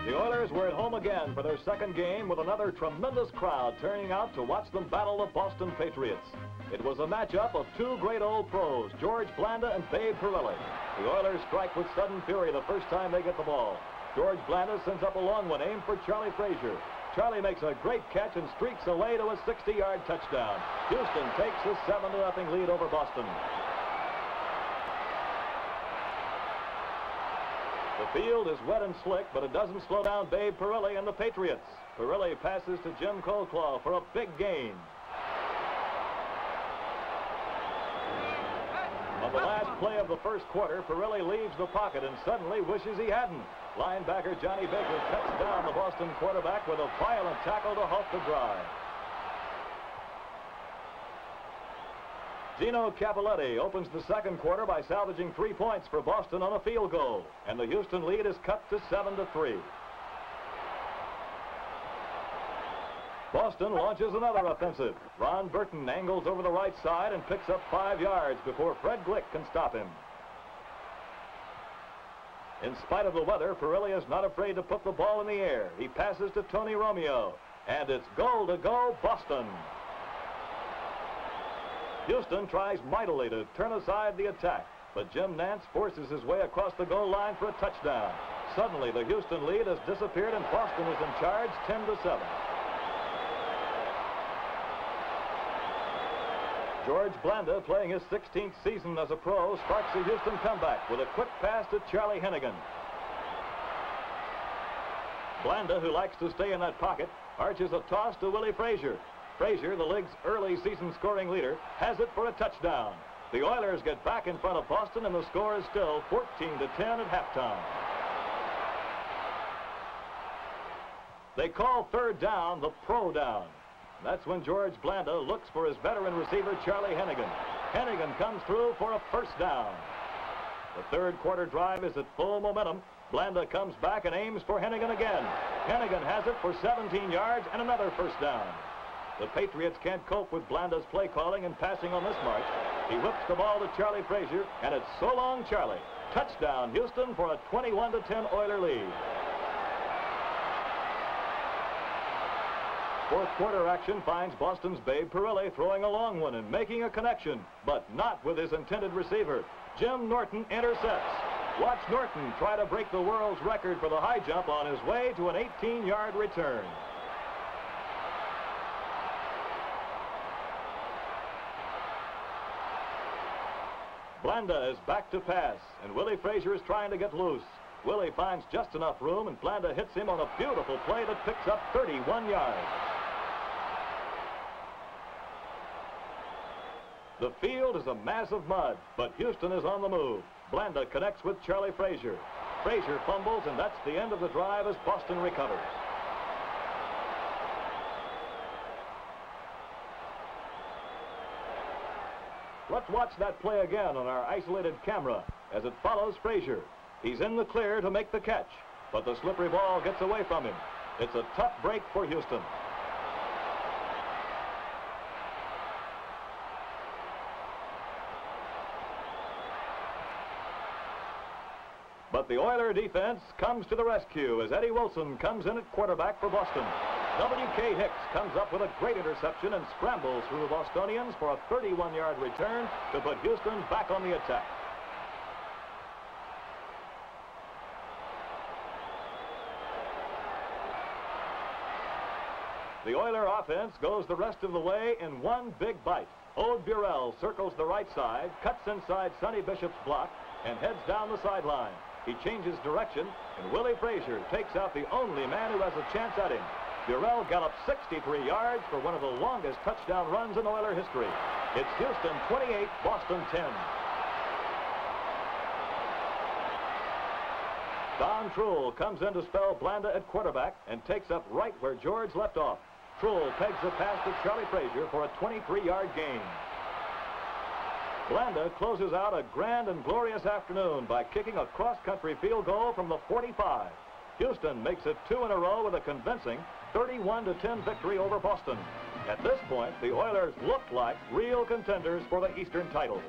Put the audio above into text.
The Oilers were at home again for their second game with another tremendous crowd turning out to watch them battle the Boston Patriots. It was a matchup of two great old pros, George Blanda and Ode Burrell. The Oilers strike with sudden fury the first time they get the ball. George Blanda sends up a long one aimed for Charley Frazier. Charley makes a great catch and streaks away to a 60-yard touchdown. Houston takes a 7-0 lead over Boston. The field is wet and slick, but it doesn't slow down Ode Burrell and the Patriots. Burrell passes to Jim Coldclaw for a big gain. On the last play of the first quarter, Burrell leaves the pocket and suddenly wishes he hadn't. Linebacker Johnny Baker cuts down the Boston quarterback with a violent tackle to halt the drive. Gino Cappelletti opens the second quarter by salvaging 3 points for Boston on a field goal, and the Houston lead is cut to 7-3. Boston launches another offensive. Ron Burton angles over the right side and picks up 5 yards before Fred Glick can stop him. In spite of the weather, Burrell is not afraid to put the ball in the air. He passes to Tony Romeo, and it's goal to go Boston. Houston tries mightily to turn aside the attack, but Jim Nance forces his way across the goal line for a touchdown. Suddenly, the Houston lead has disappeared and Boston is in charge 10-7. George Blanda, playing his 16th season as a pro, sparks a Houston comeback with a quick pass to Charlie Hennigan. Blanda, who likes to stay in that pocket, arches a toss to Willie Frazier. Frazier, the league's early season scoring leader, has it for a touchdown. The Oilers get back in front of Boston, and the score is still 14-10 at halftime. They call third down the pro down. That's when George Blanda looks for his veteran receiver, Charlie Hennigan. Hennigan comes through for a first down. The third quarter drive is at full momentum. Blanda comes back and aims for Hennigan again. Hennigan has it for 17 yards and another first down. The Patriots can't cope with Blanda's play calling and passing on this march. He whips the ball to Charley Frazier, and it's so long, Charlie. Touchdown, Houston, for a 21-10 Oiler lead. Fourth quarter action finds Boston's Ode Burrell throwing a long one and making a connection, but not with his intended receiver. Jim Norton intercepts. Watch Norton try to break the world's record for the high jump on his way to an 18-yard return. Blanda is back to pass, and Willie Frazier is trying to get loose. Willie finds just enough room, and Blanda hits him on a beautiful play that picks up 31 yards. The field is a mass of mud, but Houston is on the move. Blanda connects with Charley Frazier. Frazier fumbles, and that's the end of the drive as Boston recovers. Let's watch that play again on our isolated camera as it follows Frazier. He's in the clear to make the catch, but the slippery ball gets away from him. It's a tough break for Houston. But the Oiler defense comes to the rescue as Eddie Wilson comes in at quarterback for Boston. W.K. Hicks comes up with a great interception and scrambles through the Bostonians for a 31-yard return to put Houston back on the attack. The Oiler offense goes the rest of the way in one big bite. Ode Burrell circles the right side, cuts inside Sonny Bishop's block, and heads down the sideline. He changes direction, and Willie Frazier takes out the only man who has a chance at him. Burrell gallops 63 yards for one of the longest touchdown runs in Oiler history. It's Houston 28, Boston 10. Don Truhl comes in to spell Blanda at quarterback and takes up right where George left off. Truhl pegs the pass to Charley Frazier for a 23-yard gain. Blanda closes out a grand and glorious afternoon by kicking a cross-country field goal from the 45. Houston makes it 2 in a row with a convincing 31-10 victory over Boston. At this point, the Oilers look like real contenders for the Eastern title.